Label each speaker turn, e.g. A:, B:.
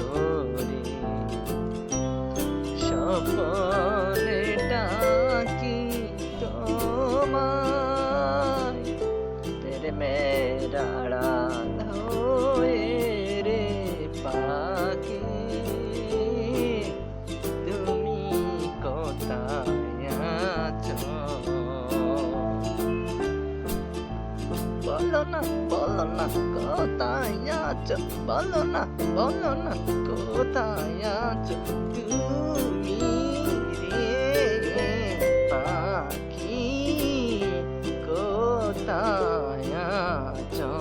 A: তোরে স্বপনে ডাকি তোমায় তেরে মেরা আড়াল হয়ে রে পাখি তুমি কোথায় আছো বলো না কোথায় আছো বলো না কোথায় আছো তুমি রে পাখি কোথায় আছো